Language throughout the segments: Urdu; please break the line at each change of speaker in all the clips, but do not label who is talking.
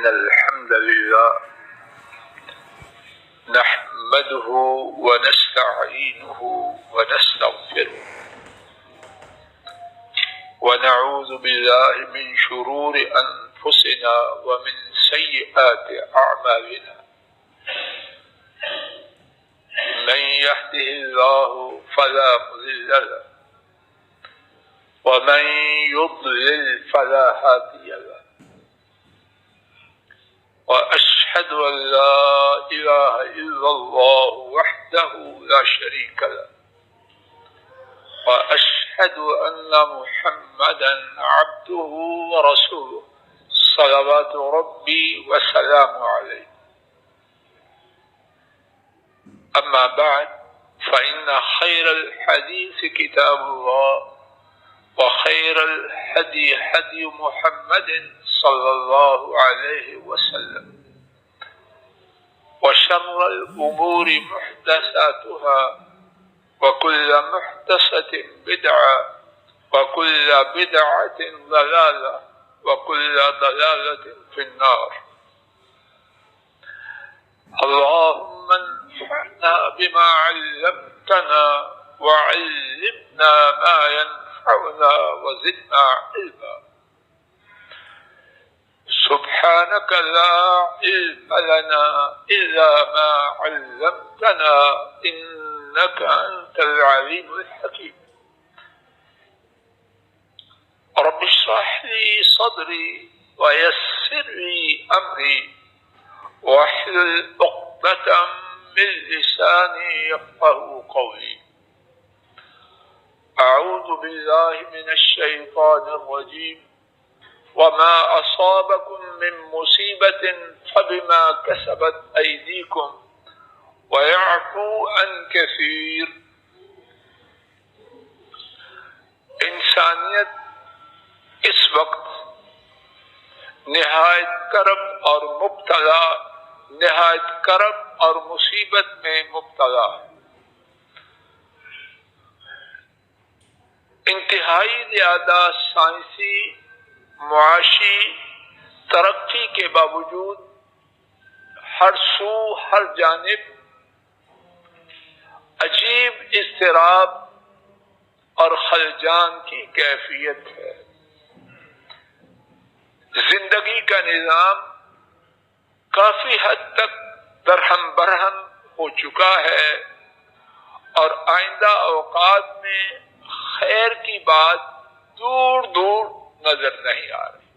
إن الحمد لله نحمده ونستعينه ونستغفره ونعوذ بالله من شرور أنفسنا ومن سيئات أعمالنا من يهده الله فلا مضل له ومن يضلل فلا هادي له وأشهد أن لا إله إلا الله وحده لا شريك له وأشهد أن محمدا عبده ورسوله صلوات ربي وسلامه عليه. أما بعد فإن خير الحديث كتاب الله وخير الهدي هدي محمد صلى الله عليه وسلم وشر الأمور محدثاتها وكل محدثة بدعة وكل بدعة ضلالة وكل ضلالة في النار. اللهم انفعنا بما علمتنا وعلمنا ما ينفعنا وزدنا علما. سبحانك لا علم لنا إلا ما علمتنا إنك أنت العليم الحكيم. رب اشرح لي صدري ويسر لي أمري واحلل عقدة من لساني يفقهوا قولي. أعوذ بالله من الشيطان الرجيم. وما أصابكم من مصيبة فبما كسبت أيديكم ويعفو عن كثير. انسانیت اس وقت نہایت کرب اور مصیبت میں مبتلا ہے. انتہائی زیادہ سائنسی معاشی ترقی کے باوجود ہر سو ہر جانب عجیب اضطراب اور خلجان کی کیفیت ہے. زندگی کا نظام کافی حد تک درہم برہم ہو چکا ہے اور آئندہ اوقات میں خیر کی بات دور دور نظر نہیں آ رہی.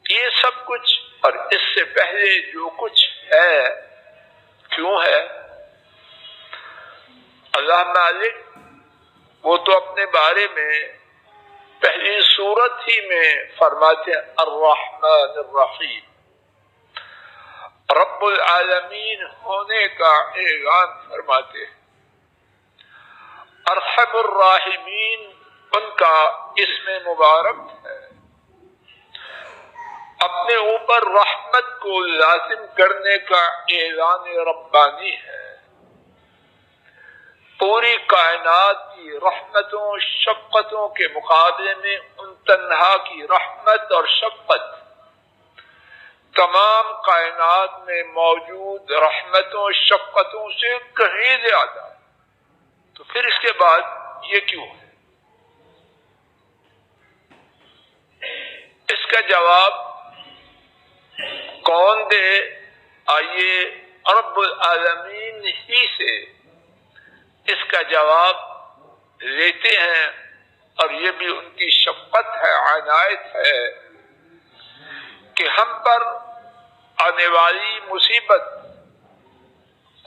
یہ سب کچھ اور اس سے پہلے جو کچھ ہے کیوں ہے؟ اللہ مالک وہ تو اپنے بارے میں پہلی سورت ہی میں فرماتے ہیں الرحمن الرحیم، رب العالمین ہونے کا اعلان فرماتے ہیں. ارحم الراحمین ان کا اسم مبارک ہے. اپنے اوپر رحمت کو لازم کرنے کا اعلان ربانی ہے. پوری کائنات کی رحمتوں شفقتوں کے مقابلے میں ان تنہا کی رحمت اور شفقت تمام کائنات میں موجود رحمتوں شفقتوں سے کہیں زیادہ. تو پھر اس کے بعد یہ کیوں ہے؟ اس کا جواب کون دے؟ آئیے رب العالمین ہی سے اس کا جواب لیتے ہیں. اور یہ بھی ان کی شفقت ہے، عنایت ہے کہ ہم پر آنے والی مصیبت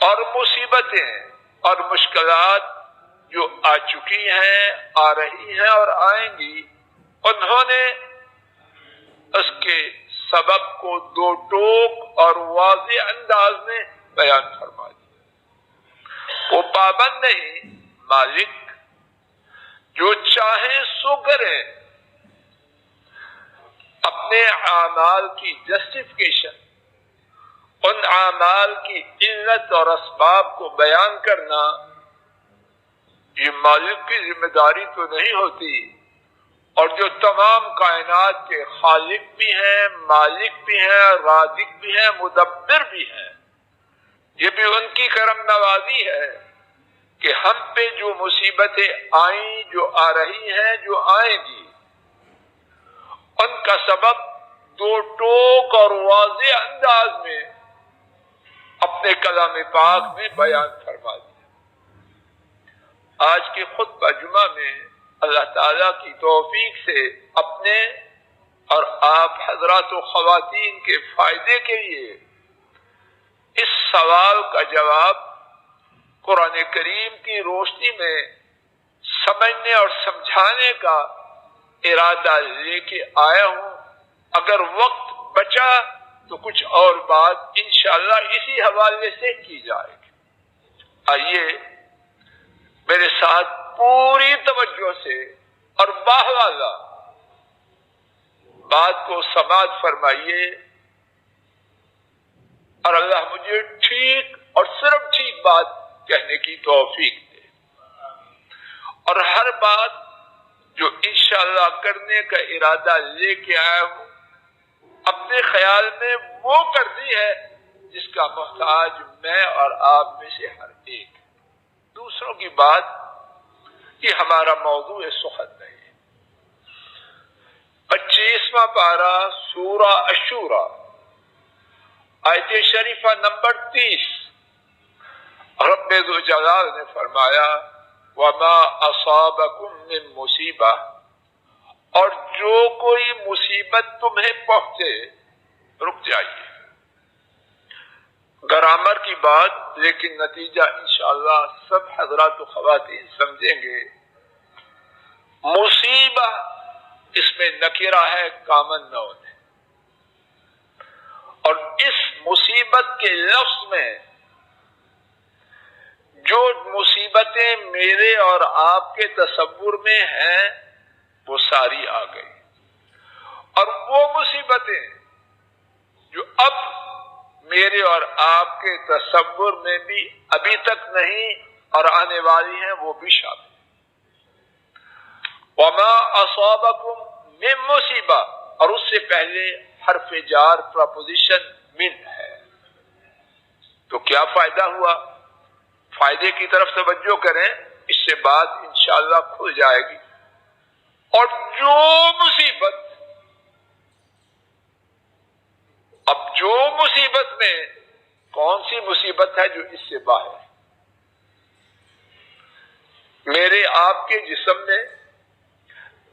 اور مصیبتیں اور مشکلات جو آ چکی ہیں، آ رہی ہیں اور آئیں گی، انہوں نے اس کے سبب کو دو ٹوک اور واضح انداز میں بیان فرما دیا. وہ پابند نہیں، مالک جو چاہیں سو کریں. اپنے اعمال کی جسٹیفیکیشن، ان اعمال کی علت اور اسباب کو بیان کرنا یہ مالک کی ذمہ داری تو نہیں ہوتی. اور جو تمام کائنات کے خالق بھی ہیں، مالک بھی ہیں، رازق بھی ہیں، مدبر بھی ہیں، یہ بھی ان کی کرم نوازی ہے کہ ہم پہ جو مصیبتیں آئیں، جو آ رہی ہیں، جو آئیں گی، ان کا سبب دو ٹوک اور واضح انداز میں اپنے کلام پاک میں بیان فرما دیا۔ آج کے خطبہ جمعہ میں اللہ تعالیٰ کی توفیق سے اپنے اور آپ حضرات و خواتین کے فائدے کے لیے اس سوال کا جواب قرآن کریم کی روشنی میں سمجھنے اور سمجھانے کا ارادہ لے کے آیا ہوں۔ اگر وقت بچا تو کچھ اور بات انشاءاللہ اسی حوالے سے کی جائے گی۔ آئیے میرے ساتھ پوری توجہ سے اور باحوالہ بات کو سماعت فرمائیے، اور اللہ مجھے ٹھیک اور صرف ٹھیک بات کہنے کی توفیق دے، اور ہر بات جو انشاءاللہ کرنے کا ارادہ لے کے آیا ہوں اپنے خیال میں وہ کرنی ہے جس کا محتاج میں اور آپ میں سے ہر ایک ہے۔ دوسروں کی بات یہ ہمارا موضوع سخن نہیں ہے۔ 25واں پارہ سورہ الشورى آیت شریفہ نمبر 30، رب ذوالجلال نے فرمایا وَمَا أَصَابَكُم مِّن مُّصِیبَةٍ، اور جو کوئی مصیبت تمہیں پہنچے، رک جائیے، گرامر کی بات، لیکن نتیجہ انشاءاللہ سب حضرات و خواتین سمجھیں گے۔ مصیبہ اس میں نکرہ ہے، کامن نون ہے، اور اس مصیبت کے لفظ میں جو مصیبتیں میرے اور آپ کے تصور میں ہیں وہ ساری آ گئی، اور وہ مصیبتیں جو اب میرے اور آپ کے تصور میں بھی ابھی تک نہیں اور آنے والی ہیں وہ بھی شامل۔ وَمَا أَصَابَكُم مِّن مُّصِیبَةٍ، اور اس سے پہلے حرف جار پراپوزیشن من ہے، تو کیا فائدہ ہوا؟ فائدے کی طرف توجہ کریں، اس سے بات انشاءاللہ کھل جائے گی۔ اور جو مصیبت، اب جو مصیبت میں کون سی مصیبت ہے جو اس سے باہر ہے؟ میرے آپ کے جسم میں،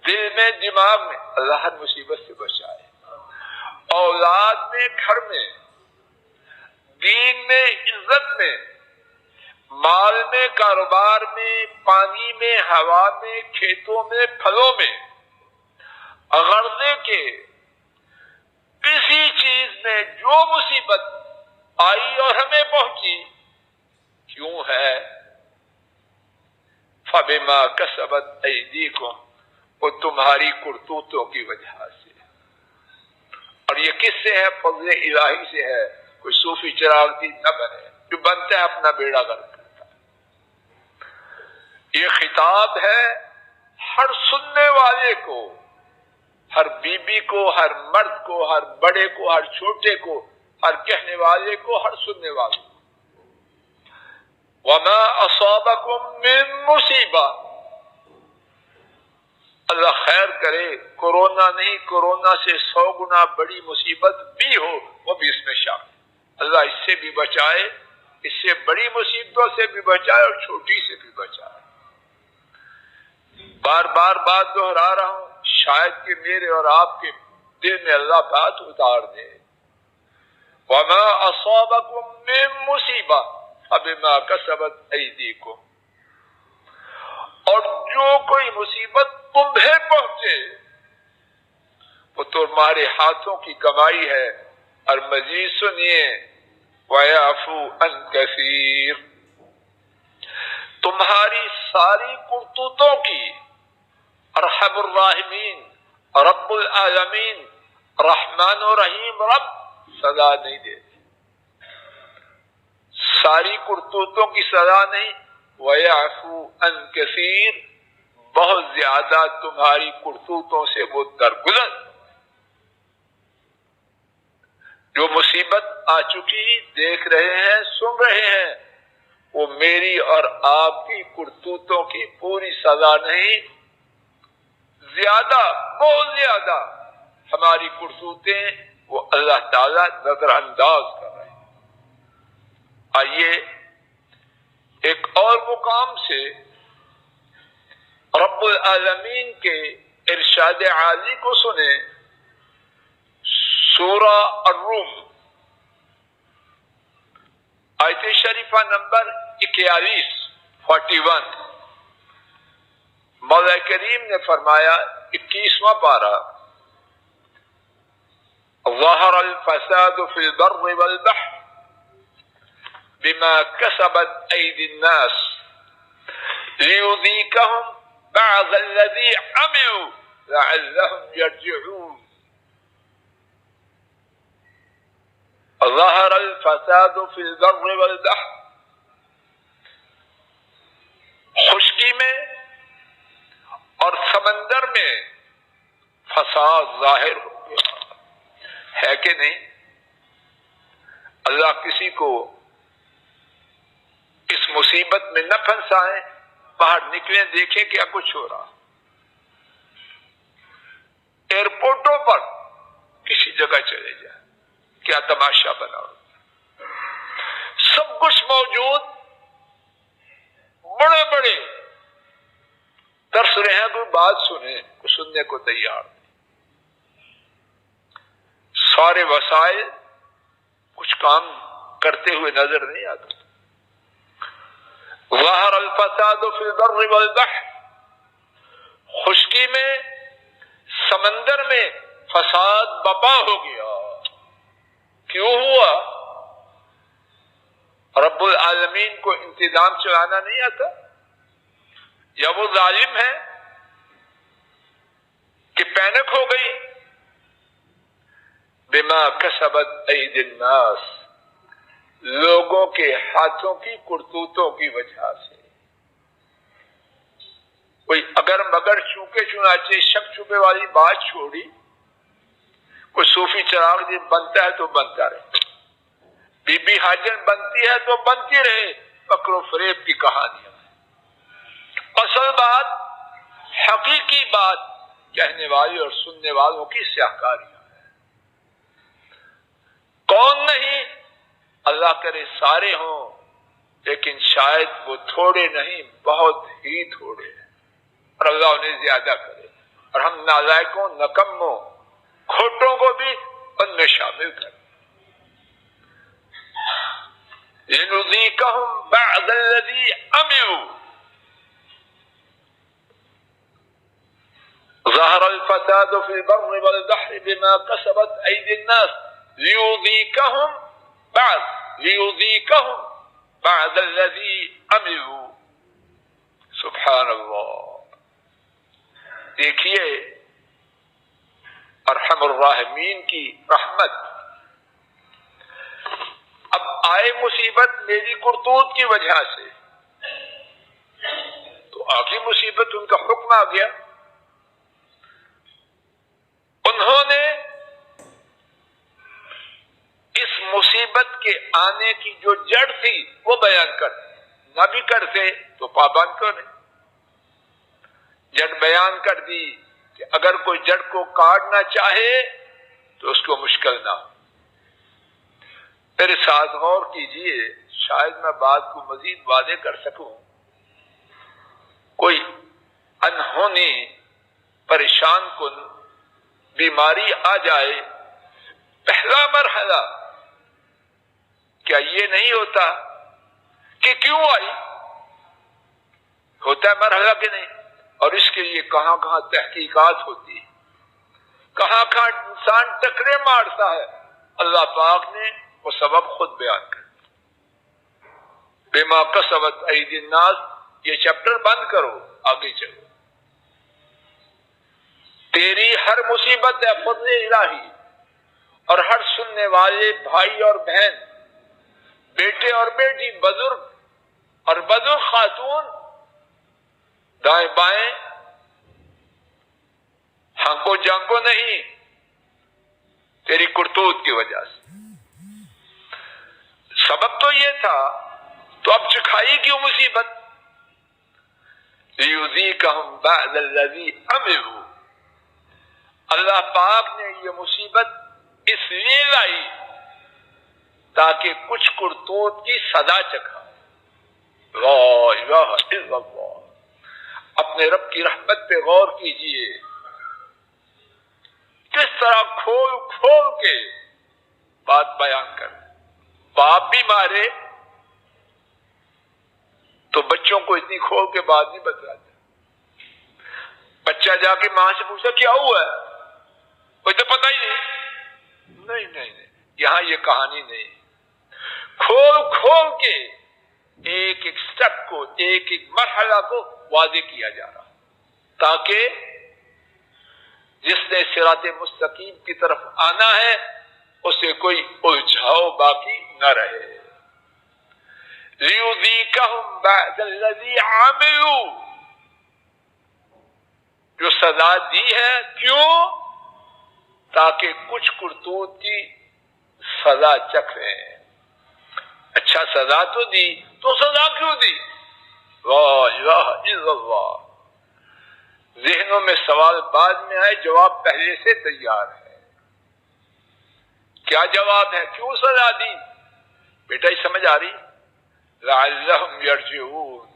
دل میں، دماغ میں، اللہ ہر مصیبت سے بچائے، اولاد میں، گھر میں، دین میں، عزت میں، مال میں، کاروبار میں، پانی میں، ہوا میں، کھیتوں میں، پھلوں میں، غرضے کے کسی چیز میں جو مصیبت آئی اور ہمیں پہنچی، کیوں ہے؟ فَبِمَا كَسَبَتْ أَيْدِيكُمْ، وہ تمہاری کرتوتوں کی وجہ سے۔ اور یہ کس سے ہے؟ فضل الہی سے ہے۔ کوئی صوفی چراغ دین نہ بنے، جو بنتا ہے اپنا بیڑا غرق کرتا ہے۔ یہ خطاب ہے ہر سننے والے کو، ہر بیوی کو، ہر مرد کو، ہر بڑے کو، ہر چھوٹے کو، ہر کہنے والے کو، ہر سننے والے کو۔ وَمَا أَصَابَكُم مِّن مُّصِیبَةٍ، اللہ خیر کرے کورونا نہیں، کورونا سے 100 گنا بڑی مصیبت بھی ہو وہ بھی اس میں شامل۔ اللہ اس سے بھی بچائے، اس سے بڑی مصیبتوں سے بھی بچائے اور چھوٹی سے بھی بچائے۔ بار بار بات دہرا رہا ہوں، شاید کہ میرے اور آپ کے دل میں اللہ بات اتار دے۔ وَمَا أَصَابَكُم مِّن مُّصِیبَةٍ فَبِمَا كَسَبَتْ أَیْدِیکُمْ، اور جو کوئی مصیبت تمہیں پہنچے وہ تمہارے ہاتھوں کی کمائی ہے۔ اور مزید سنیے وَیَعْفُو عَن کَثِیر، تمہاری ساری کرتوتوں کی ارحم الراحمین، رب العالمین، رحمان و رحیم رب سزا نہیں دیتے، ساری کرتوتوں کی سزا نہیں۔ وَیَعْفُو عَن کَثِیر، بہت زیادہ تمہاری کرتوتوں سے وہ درگزر، جو مصیبت آ چکی دیکھ رہے ہیں، سن رہے ہیں، وہ میری اور آپ کی کرتوتوں کی پوری سزا نہیں، زیادہ، بہت زیادہ ہماری کرتوتیں وہ اللہ تعالیٰ نظر انداز کر رہے ہیں۔ آئیے ایک اور مقام سے رب العالمین کے ارشاد عالی کو سنیں، سورہ الروم آیت شریفہ نمبر 41 مولا کریم نے فرمایا، 21واں پارہ، ظہر الفساد فی البر والبحر بما کسبت ایدی الناس لیذیقہم بعض الذی عملوا لعلہم یرجعون۔ ظہر الفساد فی البر والبحر، خشکی میں اور سمندر میں فساد ظاہر ہو گیا ہے کہ نہیں؟ اللہ کسی کو اس مصیبت میں نہ پھنسائے، باہر نکلیں دیکھیں کیا کچھ ہو رہا، ایئرپورٹوں پر کسی جگہ چلے جائیں، کیا تماشا بنا ہو، سب کچھ موجود، بڑے بڑے ترس رہے ہیں کوئی بات سنیں، کوئی سننے کو تیار نہیں، سارے وسائل کچھ کام کرتے ہوئے نظر نہیں آتے۔ ظہر الفساد فی البر والبحر، خشکی میں سمندر میں فساد بپا ہو گیا، کیوں ہوا؟ رب العالمین کو انتظام چلانا نہیں آتا، یا وہ ظالم ہے کہ پینک ہو گئی؟ بما کسبت ایدی الناس، لوگوں کے ہاتھوں کی کرتوتوں کی وجہ سے، کوئی اگر مگر چونکے چنانچہ شک شبے والی بات چھوڑی، کوئی صوفی چراغ دن بنتا ہے تو بنتا رہے، بی بی حاجر بنتی ہے تو بنتی رہے، مکر و فریب کی کہانیاں، اصل بات، حقیقی بات کہنے والے اور سننے والوں کی سیاہکاریاں ہیں۔ کون نہیں؟ اللہ کرے سارے ہوں، لیکن شاید وہ تھوڑے نہیں، بہت ہی تھوڑے ہیں، اور اللہ انہیں زیادہ کرے، اور ہم نالائقوں، نکموں، کھوٹوں کو بھی ان میں شامل کریں۔ لِنُذِيقَهُمْ بَعْضَ الَّذِي عَمِلُوا، ظہر الفساد فی البر والبحر بما کسبت ایدی الناس لیذیقہم بعض الذی عملوا۔ سبحان اللہ۔ دیکھیے ارحم الراحمین کی رحمت، اب آئے مصیبت میری کرتوت کی وجہ سے، تو آگے مصیبت ان کا حکم آ گیا، انہوں نے اس مصیبت کے آنے کی جو جڑ تھی وہ بیان کر دی، نہ بھی کرتے تو پابند کیوں نہیں، جڑ بیان کر دی کہ اگر کوئی جڑ کو کاٹنا چاہے تو اس کو مشکل نہ ہو۔ میرے ساتھ غور کیجئے، شاید میں بات کو مزید واضح کر سکوں۔ کوئی انہونی پریشان کن بیماری آ جائے، پہلا مرحلہ کیا یہ نہیں ہوتا کہ کیوں آئی؟ ہوتا ہے مرحلہ کہ نہیں؟ اور اس کے لیے کہاں کہاں تحقیقات ہوتی ہے، کہاں کہاں انسان ٹکرے مارتا ہے، اللہ پاک نے وہ سبب خود بیان کر بما کسبت ایدی الناس۔ یہ چیپٹر بند کرو، آگے چلو۔ تیری ہر مصیبت ہے فضل الہی، اور ہر سننے والے بھائی اور بہن، بیٹے اور بیٹی، بزرگ اور بزرگ خاتون، دائیں بائیں ہنکو جنکو نہیں، تیری کرتوت کی وجہ سے۔ سبب تو یہ تھا، تو اب چکھائی کیوں مصیبت؟ لِيُذِيقَهُمْ بَعْدَ الَّذِي عَمِلُوا، اللہ پاک نے یہ مصیبت اس لیے لائی تاکہ کچھ کرتوت کی سزا چکھا۔ لا الہ الا اللہ، اپنے رب کی رحمت پہ غور کیجئے، کس طرح کھول کھول کے بات بیان کر۔ باپ بھی مارے تو بچوں کو اتنی کھول کے بات نہیں بتاتے۔ بچہ جا کے ماں سے پوچھا کیا ہوا ہے، کوئی تو پتہ ہی نہیں، یہاں یہ کہانی نہیں، کھول کھول کے ایک ایک سٹیپ کو، ایک ایک مرحلہ کو واضح کیا جا رہا تاکہ جس نے صراط مستقیم کی طرف آنا ہے اسے کوئی الجھاؤ باقی نہ رہے۔ لِيُذِيقَهُمْ بَعْدَ الَّذِي عَمِلُوا، جو سزا دی ہے کیوں؟ تاکہ کچھ کرتوت کی سزا چکھیں۔ اچھا سزا تو دی، تو سزا کیوں دی؟ لا الہ الا اللہ۔ ذہنوں میں سوال بعد میں آئے، جواب پہلے سے تیار ہے۔ کیا جواب ہے؟ کیوں سزا دی؟ بیٹا یہ سمجھ آ رہی؟ لعلہم یرجعون،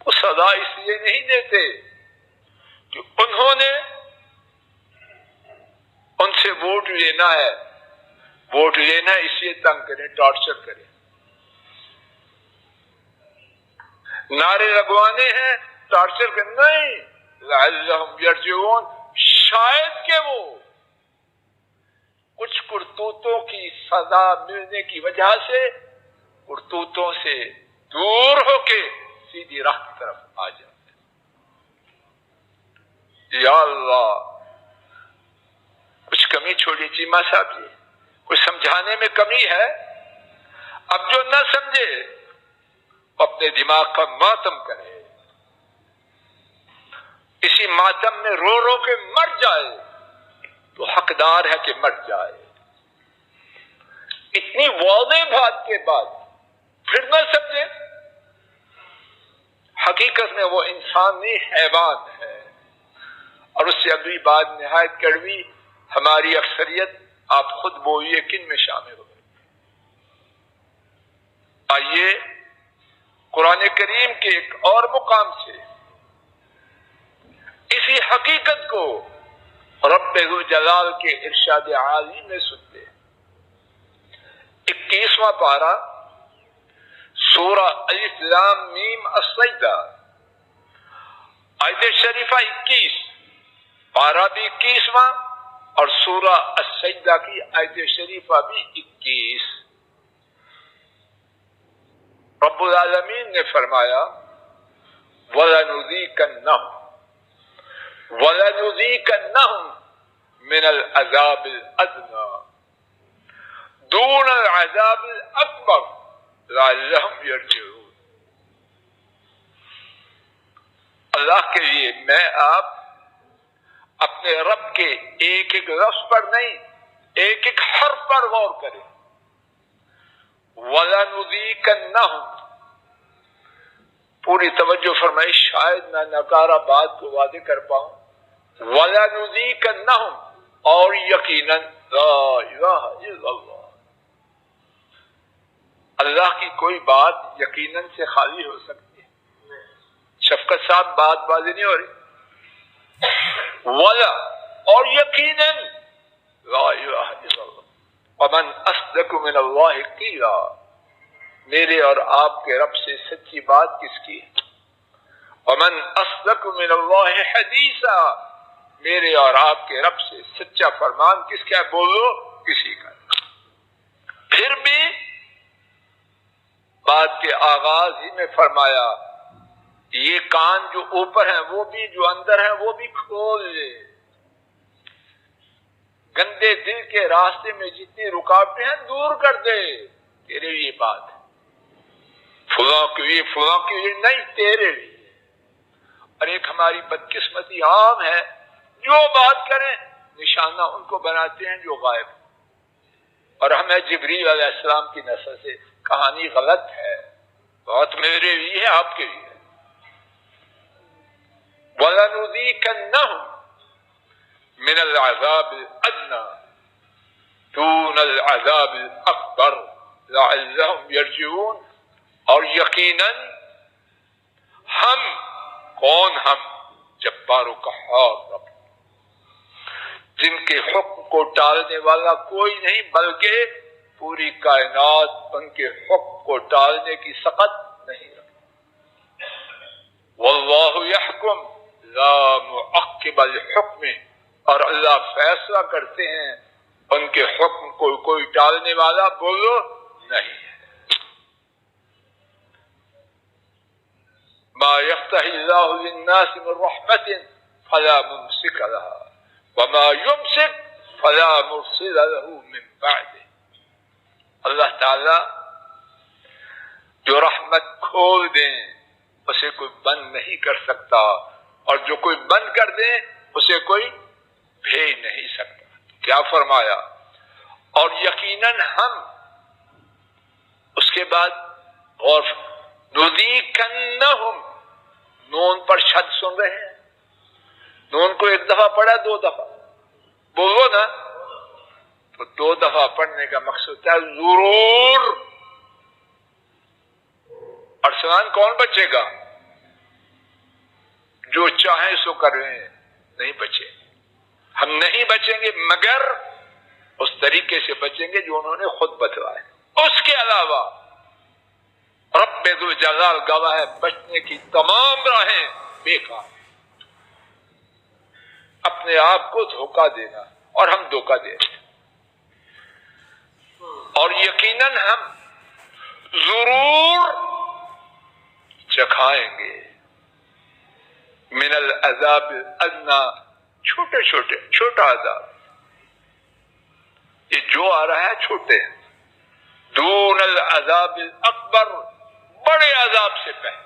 وہ سزا اس لیے نہیں دیتے کہ انہوں نے ان سے ووٹ لینا ہے، ووٹ لینا ہے اس لیے تنگ کریں، ٹارچر کریں، نعرے لگوانے ہیں، ٹارچر کرنا نہیں۔ لعلہم یرجعون، شاید کہ وہ کچھ کرتوتوں کی سزا ملنے کی وجہ سے کرتوتوں سے دور ہو کے سیدھی راہ کی طرف آ جاتے۔ یا اللہ، کچھ کمی چھوڑی چیمہ صاحب جی، کچھ سمجھانے میں کمی ہے؟ اب جو نہ سمجھے اپنے دماغ کا ماتم کرے، اسی ماتم میں رو رو کے مر جائے تو حقدار ہے کہ مر جائے۔ اتنی واضح بات کے بعد پھر نہ سمجھے، حقیقت میں وہ انسان نہیں حیوان ہے۔ اور اس سے اگلی بات نہایت کڑوی، ہماری اکثریت آپ خود بولیے کن میں شامل ہو گئی۔ آئیے قرآن کریم کے ایک اور مقام سے اسی حقیقت کو رب ذوالجلال کے ارشاد عالی میں سنتے۔ 21واں پارہ، سورہ الف لام میم السجدہ، آیت شریفہ 21، پارہ بھی 21واں اور سورہ السجدہ کی آیت شریفہ بھی 21۔ رب العالمین نے فرمایا وَلَنُذِيقَنَّهُمْ مِنَ الْعَذَابِ الْأَدْنَىٰ دُونَ الْعَذَابِ الْأَكْبَرِ لَعَلَّهُمْ يَرْجِعُونَ۔ اللہ کے لیے میں آپ اپنے رب کے ایک ایک لفظ پر نہیں، ایک ایک حرف پر غور کریں۔ وَلَنُذِيقَنَّهُمْ، پوری توجہ فرمائی، شاید میں نکارہ بات کو واضح کر پاؤں۔ وَلَنُذِيقَنَّهُمْ، اور یقیناً، لا الہ الا اللہ، اللہ کی کوئی بات یقیناً سے خالی ہو سکتی ہے؟ شفقت صاحب بات واضح نہیں ہو رہی؟ وَلَا، اور یقیناً، لا الہ الا اللہ، وَمَنْ أَصْدَقُ مِنَ اللَّهِ قِيلًا، میرے اور آپ کے رب سے سچی بات کس کی ہے؟ وَمَنْ أَصْدَقُ مِنَ اللَّهِ حَدِيثًا، میرے اور آپ کے رب سے سچا فرمان کس کا ہے؟ بولو کسی کا۔ پھر بھی بات کے آغاز ہی میں فرمایا یہ کان جو اوپر ہیں وہ بھی، جو اندر ہیں وہ بھی کھول لے، گندے دل کے راستے میں جتنی رکاوٹیں ہیں دور کر دے، تیرے لیے بات ہے، فلاں کے لیے نہیں، تیرے لیے۔ اور ایک ہماری بدقسمتی عام ہے، جو بات کریں نشانہ ان کو بناتے ہیں جو غائب. اور ہمیں جبریل علیہ السلام کی نسل سے کہانی غلط ہے، بہت میرے لیے ہے، آپ کے لیے. وَلَنُذِيقَنَّهُم مِّنَ الْعَذَابِ الْأَدْنَىٰ دُونَ الْعَذَابِ الْأَكْبَرِ لَعَلَّهُمْ يَرْجِعُونَ. اور یقیناً ہم، کون ہم؟ جبار و قہار رب، جن کے حکم کو ٹالنے والا کوئی نہیں، بلکہ پوری کائنات ان کے حکم کو ٹالنے کی سخت نہیں رکھتی. واللہ یحکم لا معقب الحکم، اور اللہ فیصلہ کرتے ہیں، ان کے حکم کو کوئی ٹالنے والا بولو نہیں ہے. ما یفتح اللہ للناس من رحمت فلا ممسک لها وما یمسک فلا مرسل له من بعده. اللہ تعالی جو رحمت کھول دیں اسے کوئی بند نہیں کر سکتا، اور جو کوئی بند کر دیں اسے کوئی بھیج نہیں سکتا. کیا فرمایا؟ اور یقیناً ہم، اس کے بعد اور نذیقنہم، نون پر شد سن رہے ہیں، نون کو ایک دفعہ پڑھا، دو دفعہ بولو نا، تو دو دفعہ پڑھنے کا مقصد ہے ضرور. ارسلان کون بچے گا؟ جو چاہیں سو کریں، نہیں بچے. ہم نہیں بچیں گے مگر اس طریقے سے بچیں گے جو انہوں نے خود بتلایا. اس کے علاوہ رب ذوالجلال گواہ ہے، بچنے کی تمام راہیں بیکار، اپنے آپ کو دھوکہ دینا، اور ہم دھوکہ دے رہے ہیں. اور یقیناً ہم ضرور چکھائیں گے من العذاب الادنیٰ، چھوٹا عذاب. یہ جو آ رہا ہے چھوٹے ہیں. دون العذاب الاکبر، بڑے عذاب سے پہلے.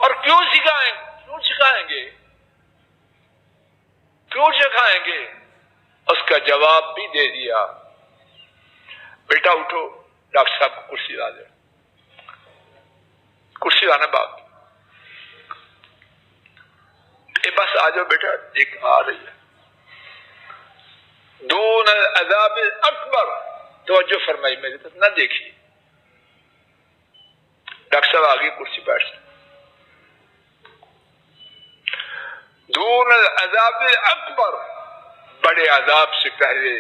اور کیوں سکھائیں گے؟ کیوں سکھائیں گے؟ اس کا جواب بھی دے دیا. بیٹا اٹھو، ڈاکٹر صاحب کو کرسی لا دے. کرسی لانا باپ، بس آ جاؤ بیٹا، ایک آ رہی ہے. دون العذاب الاکبر، توجہ فرمائی، میری طرف نہ دیکھیے. ڈاکٹر صاحب آگے کرسی بیٹھ. دون العذاب الاکبر، بڑے عذاب سے پہلے.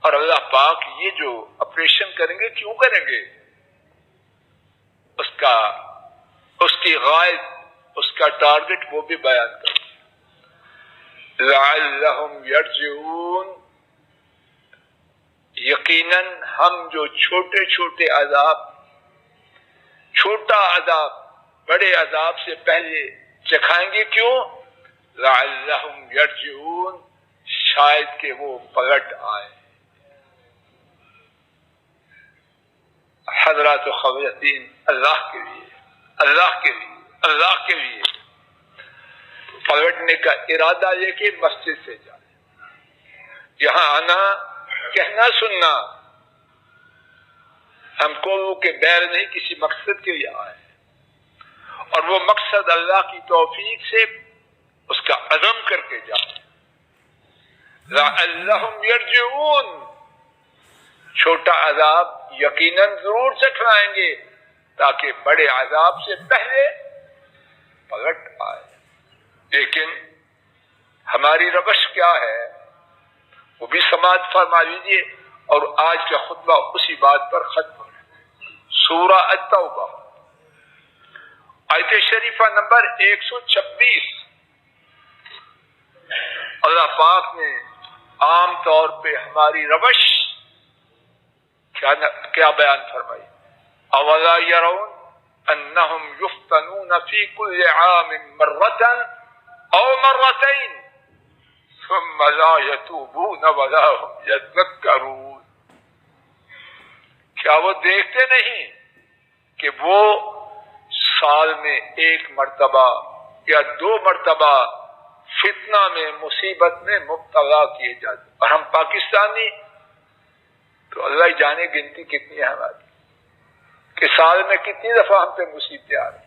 اور اللہ پاک یہ جو آپریشن کریں گے کیوں کریں گے؟ اس کی غائب، اس کا ٹارگٹ وہ بھی بیان کریں. لعلہم یرجعون، یقیناً ہم جو چھوٹے عذاب، چھوٹا عذاب بڑے عذاب سے پہلے چکھائیں گے. کیوں؟ لعلہم یرجعون، شاید کہ وہ پلٹ آئیں. حضرات و خواتین، اللہ کے لیے پلٹنے کا ارادہ لے کے مسجد سے جائیں. یہاں آنا، کہنا، سننا، ہم کو کے بیر نہیں، کسی مقصد کے لیے آئے، اور وہ مقصد اللہ کی توفیق سے اس کا عزم کر کے جائیں. لعلہم یرجعون، چھوٹا عذاب یقیناً ضرور چکھلائیں گے تاکہ بڑے عذاب سے پہلے پلٹ آئے. لیکن ہماری روش کیا ہے وہ بھی سماعت فرما لیجیے، اور آج کا خطبہ اسی بات پر ختم ہے. سورہ التوبہ آیت شریفہ نمبر 126. اللہ پاک نے عام طور پہ ہماری روش کیا بیان فرمائی؟ اولا یرون انہم یفتنون فی کل عام مرۃ او مرتين ثم لا يتوبون ولا هم يذكرون. کیا وہ دیکھتے نہیں کہ وہ سال میں ایک مرتبہ یا دو مرتبہ فتنہ میں مصیبت میں مبتلا کیے جاتے ہیں. اور ہم پاکستانی تو اللہ جانے گنتی کتنی ہے ہماری کہ سال میں کتنی دفعہ ہم پہ مصیبتیں آ رہی.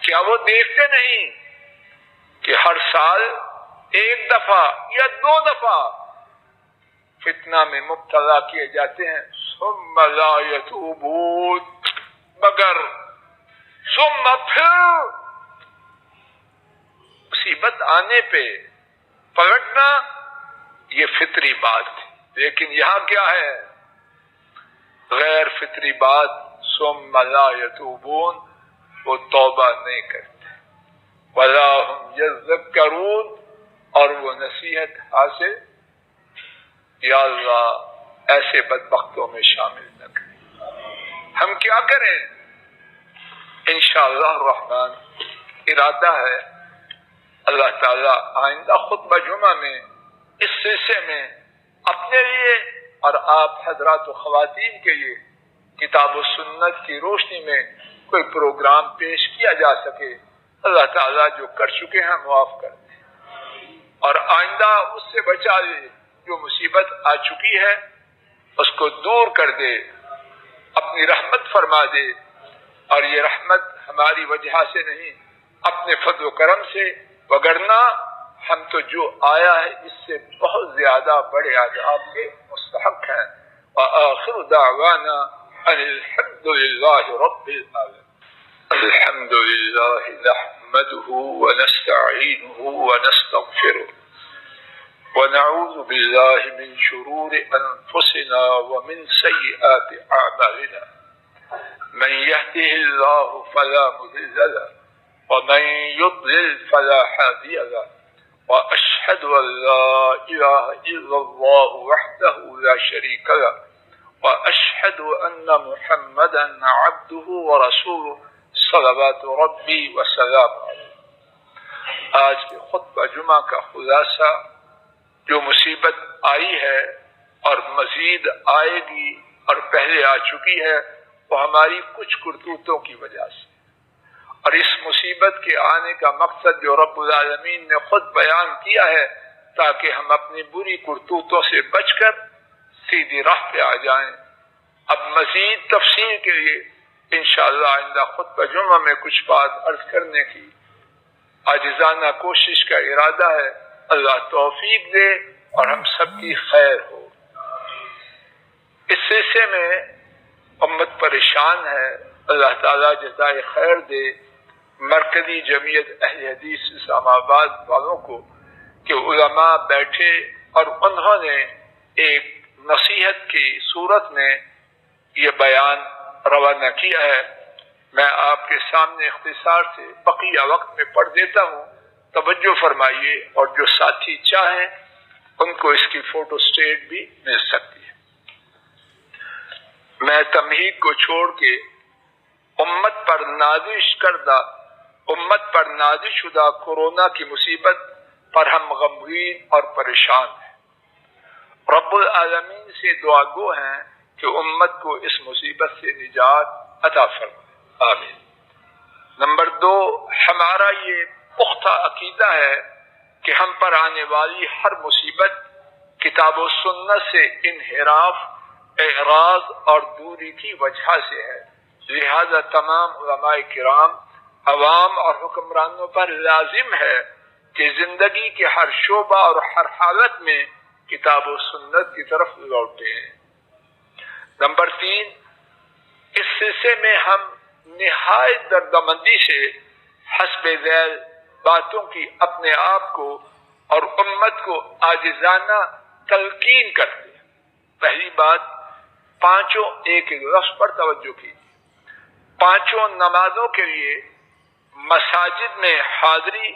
کیا وہ دیکھتے نہیں کہ ہر سال ایک دفعہ یا 2 دفعہ فتنہ میں مبتلا کیے جاتے ہیں. ثم لا یتوبون، مگر ثم پھر مصیبت آنے پہ پلٹنا یہ فطری بات ہے. لیکن یہاں کیا ہے؟ غیر فطری بات. ثم لا یتوبون، وہ توبہ نہیں کرتے. ولا هم یذکرون، اور وہ نصیحت حاصل یا اللہ ایسے بدبختوں میں شامل نہ کریں. ہم کیا کریں؟ انشاءاللہ الرحمن ارادہ ہے اللہ تعالی آئندہ خطبہ جمعہ میں اس سلسلے میں اپنے لیے اور آپ حضرات و خواتین کے لیے کتاب و سنت کی روشنی میں کوئی پروگرام پیش کیا جا سکے. اللہ تعالیٰ جو کر چکے ہیں معاف کر دے اور آئندہ اس سے بچا لے. جو مصیبت آ چکی ہے اس کو دور کر دے، اپنی رحمت فرما دے. اور یہ رحمت ہماری وجہ سے نہیں، اپنے فضل و کرم سے، وگرنہ ہم تو جو آیا ہے اس سے بہت زیادہ بڑے عذاب کے مستحق ہیں. وآخر دعوانا ان الحمد للہ رب العالمین. الحمد للہ نحمده ونستعینه ونستغفره ونعوذ بالله من شرور انفسنا ومن سيئات اعمالنا. من يهده الله فلا مضل له ومن يضلل فلا هادي له. واشهد ان لا اله الا الله وحده لا شريك له واشهد ان محمدا عبده ورسوله صلوات ربی وسلام علیہ. آج کے خطبہ جمعہ کا خلاصہ، جو مصیبت آئی ہے اور مزید آئے گی اور پہلے آ چکی ہے، وہ ہماری کچھ کرتوتوں کی وجہ سے. اور اس مصیبت کے آنے کا مقصد جو رب العالمین نے خود بیان کیا ہے، تاکہ ہم اپنی بری کرتوتوں سے بچ کر سیدھی راہ پہ آ جائیں. اب مزید تفصیل کے لیے انشاءاللہ آئندہ خطبہ جمعہ میں کچھ بات عرض کرنے کی عاجزانہ کوشش کا ارادہ ہے. اللہ توفیق دے اور ہم سب کی خیر ہو. اس سلسلے میں امت پریشان ہے، اللہ تعالیٰ جزائے خیر دے مرکزی جمعیت اہل حدیث اسلام آباد والوں کو کہ علماء بیٹھے اور انہوں نے ایک نصیحت کی صورت میں یہ بیان روانہ کیا ہے. میں آپ کے سامنے اختصار سے بقیہ وقت میں پڑھ دیتا ہوں، توجہ فرمائیے، اور جو ساتھی چاہیں ان کو اس کی فوٹو اسٹیٹ بھی مل سکتی ہے. میں تمہید کو چھوڑ کے امت پر نازل شدہ کورونا کی مصیبت پر ہم غمگین اور پریشان ہیں. رب العالمین سے دعا گو ہیں کہ امت کو اس مصیبت سے نجات عطا فرمائے. آمین. نمبر 2، ہمارا یہ پختہ عقیدہ ہے کہ ہم پر آنے والی ہر مصیبت کتاب و سنت سے انحراف، اعراض اور دوری کی وجہ سے ہے. لہذا تمام علماء کرام، عوام اور حکمرانوں پر لازم ہے کہ زندگی کے ہر شعبہ اور ہر حالت میں کتاب و سنت کی طرف لوٹیں. نمبر 3، اس سلسلے میں ہم نہایت دردمندی سے حسب ذیل باتوں کی اپنے آپ کو اور امت کو عاجزانہ تلقین کرتے ہیں. پہلی بات، پانچوں ایک لفظ پر توجہ کیجیے. پانچوں نمازوں کے لیے مساجد میں حاضری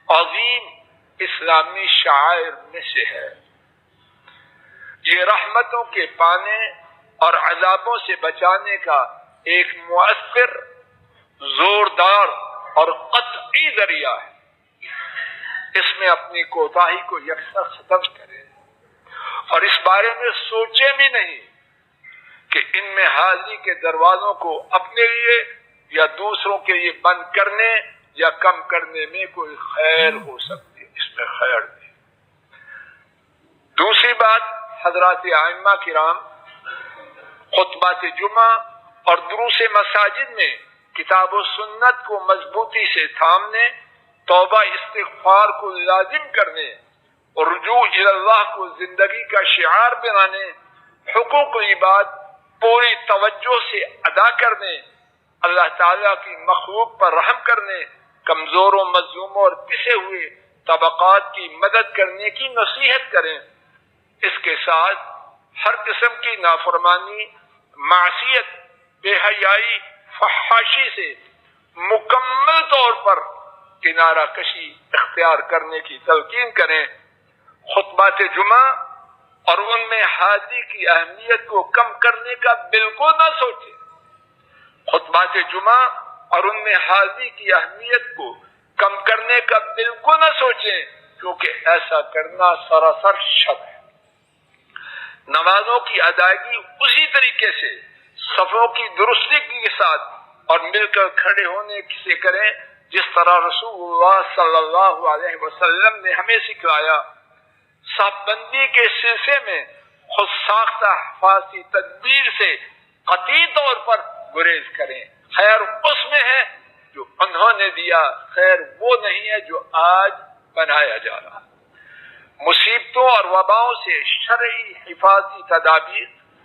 عظیم اسلامی شعائر میں سے ہے. یہ رحمتوں کے پانے اور عذابوں سے بچانے کا ایک مؤثر، زوردار اور قطعی ذریعہ ہے. اس میں اپنی کوتاہی کو یکسر ختم کریں اور اس بارے میں سوچیں بھی نہیں کہ ان میں حاضری کے دروازوں کو اپنے لیے یا دوسروں کے لیے بند کرنے یا کم کرنے میں کوئی خیر ہو سکتی ہے، اس میں خیر نہیں۔ دوسری بات، حضرات ائمہ کرام خطبات جمعہ اور دروس مساجد میں کتاب و سنت کو مضبوطی سے تھامنے، توبہ استغفار کو لازم کرنے اور رجوع الی اللہ کو زندگی کا شعار بنانے، حقوق العباد پوری توجہ سے ادا کرنے، اللہ تعالیٰ کی مخلوق پر رحم کرنے، کمزوروں، مظلوموں اور پسے ہوئے طبقات کی مدد کرنے کی نصیحت کریں۔ اس کے ساتھ ہر قسم کی نافرمانی، معصیت، بے حیائی، فحاشی سے مکمل طور پر کنارہ کشی اختیار کرنے کی تلقین کریں۔ خطبات جمعہ اور ان میں حاضری کی اہمیت کو کم کرنے کا بالکل نہ سوچیں۔ خطبات جمعہ اور ان میں حاضری کی اہمیت کو کم کرنے کا بالکل نہ سوچیں، کیونکہ ایسا کرنا سراسر شک ہے۔ نمازوں کی ادائیگی اسی طریقے سے صفوں کی درستی کے ساتھ اور مل کر کھڑے ہونے سے کریں جس طرح رسول اللہ صلی اللہ علیہ وسلم نے ہمیں سکھلایا۔ صف بندی کے سلسلے میں خود ساختہ حفاظتی تدبیر سے قطعی طور پر گریز کریں۔ خیر اس میں ہے جو انہوں نے دیا، خیر وہ نہیں ہے جو آج بنایا جا رہا۔ مصیبتوں اور وباؤں سے شرعی حفاظتی تدابیر،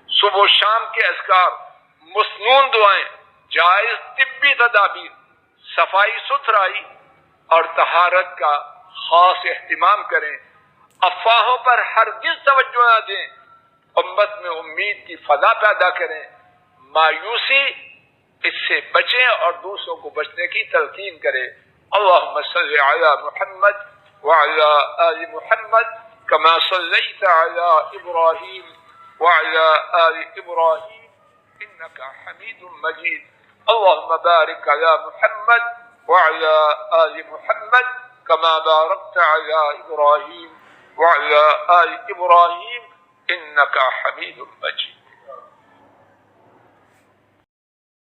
صبح و شام کے اذکار، مسنون دعائیں، جائز طبی تدابیر، صفائی ستھرائی اور طہارت کا خاص اہتمام کریں۔ افواہوں پر ہرگز توجہ نہ دیں، امت میں امید کی فضا پیدا کریں۔ مایوسی اس سے بچیں اور دوسروں کو بچنے کی تلقین کریں۔ اللہم صلی علی محمد وعلى آل محمد كما صليت على إبراهيم وعلى آل إبراهيم إنك حميد مجيد اللهم بارك على محمد وعلى آل محمد كما باركت على إبراهيم وعلى آل إبراهيم إنك حميد مجيد